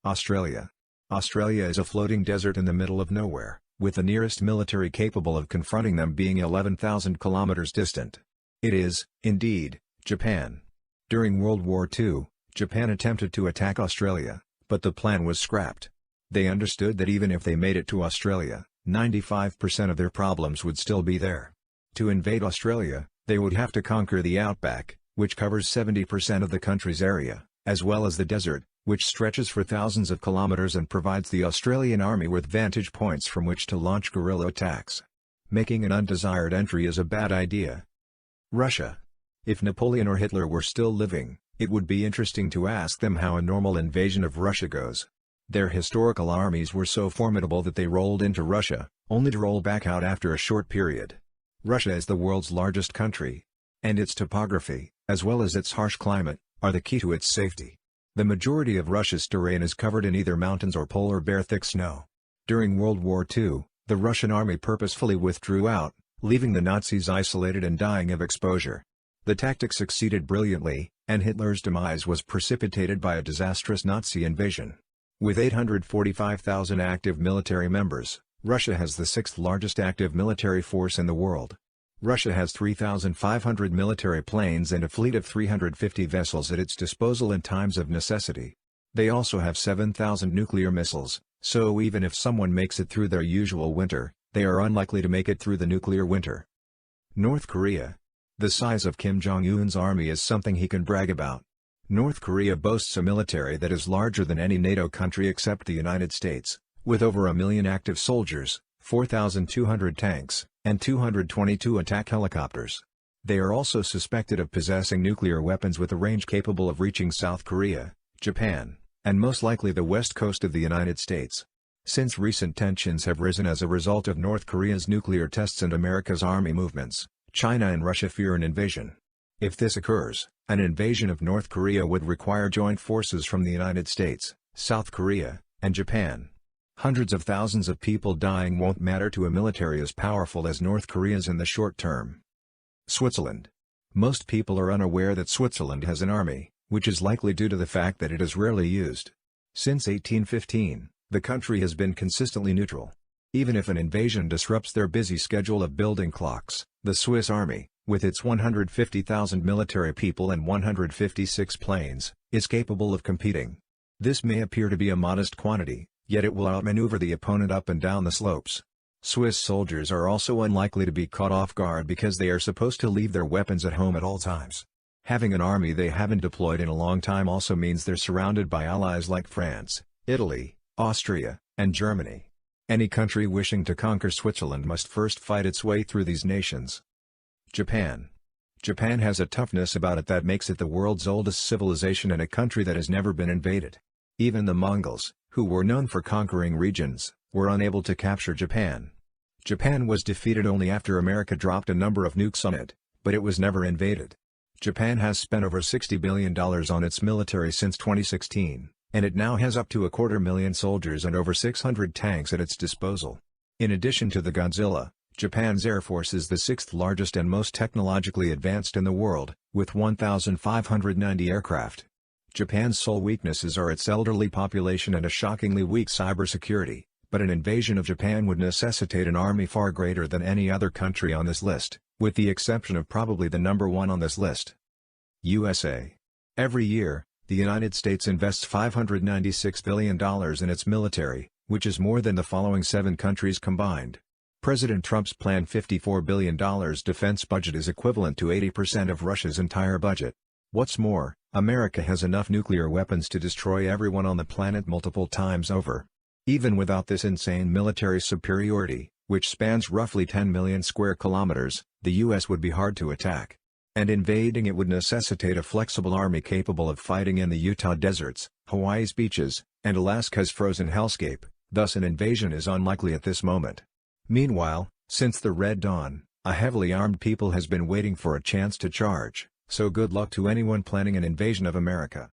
Australia. Australia is a floating desert in the middle of nowhere, with the nearest military capable of confronting them being 11,000 kilometers distant. It is, indeed, Japan. During World War II, Japan attempted to attack Australia, but the plan was scrapped. They understood that even if they made it to Australia, 95% of their problems would still be there. To invade Australia, they would have to conquer the outback, which covers 70% of the country's area, as well as the desert, which stretches for thousands of kilometers and provides the Australian army with vantage points from which to launch guerrilla attacks. Making an undesired entry is a bad idea. Russia. If Napoleon or Hitler were still living, it would be interesting to ask them how a normal invasion of Russia goes. Their historical armies were so formidable that they rolled into Russia, only to roll back out after a short period. Russia is the world's largest country, and its topography, as well as its harsh climate, are the key to its safety. The majority of Russia's terrain is covered in either mountains or polar bear thick snow. During World War II, the Russian army purposefully withdrew out, leaving the Nazis isolated and dying of exposure. The tactic succeeded brilliantly, and Hitler's demise was precipitated by a disastrous Nazi invasion. With 845,000 active military members, Russia has the sixth largest active military force in the world. Russia has 3,500 military planes and a fleet of 350 vessels at its disposal in times of necessity. They also have 7,000 nuclear missiles, so even if someone makes it through their usual winter, they are unlikely to make it through the nuclear winter. North Korea. The size of Kim Jong-un's army is something he can brag about. North Korea boasts a military that is larger than any NATO country except the United States, with over 1 million active soldiers, 4,200 tanks, and 222 attack helicopters. They are also suspected of possessing nuclear weapons with a range capable of reaching South Korea, Japan, and most likely the west coast of the United States. Since recent tensions have risen as a result of North Korea's nuclear tests and America's army movements, China and Russia fear an invasion. If this occurs, an invasion of North Korea would require joint forces from the United States, South Korea, and Japan. Hundreds of thousands of people dying won't matter to a military as powerful as North Korea's in the short term. Switzerland. Most people are unaware that Switzerland has an army, which is likely due to the fact that it is rarely used. Since 1815, the country has been consistently neutral. Even if an invasion disrupts their busy schedule of building clocks, the Swiss army, with its 150,000 military people and 156 planes, is capable of competing. This may appear to be a modest quantity, yet it will outmaneuver the opponent up and down the slopes. Swiss soldiers are also unlikely to be caught off guard because they are supposed to leave their weapons at home at all times. Having an army they haven't deployed in a long time also means they're surrounded by allies like France, Italy, Austria, and Germany. Any country wishing to conquer Switzerland must first fight its way through these nations. Japan. Japan has a toughness about it that makes it the world's oldest civilization and a country that has never been invaded. Even the Mongols, who were known for conquering regions, were unable to capture Japan. Japan was defeated only after America dropped a number of nukes on it, but it was never invaded. Japan has spent over $60 billion on its military since 2016, and it now has up to 250,000 soldiers and over 600 tanks at its disposal. In addition to the Godzilla, Japan's air force is the sixth largest and most technologically advanced in the world, with 1,590 aircraft. Japan's sole weaknesses are its elderly population and a shockingly weak cybersecurity, but an invasion of Japan would necessitate an army far greater than any other country on this list, with the exception of probably the number one on this list. USA. Every year, the United States invests $596 billion in its military, which is more than the following 7 countries combined. President Trump's planned $54 billion defense budget is equivalent to 80% of Russia's entire budget. What's more, America has enough nuclear weapons to destroy everyone on the planet multiple times over. Even without this insane military superiority, which spans roughly 10 million square kilometers, the U.S. would be hard to attack. And invading it would necessitate a flexible army capable of fighting in the Utah deserts, Hawaii's beaches, and Alaska's frozen hellscape, thus an invasion is unlikely at this moment. Meanwhile, since the Red Dawn, a heavily armed people has been waiting for a chance to charge, so good luck to anyone planning an invasion of America.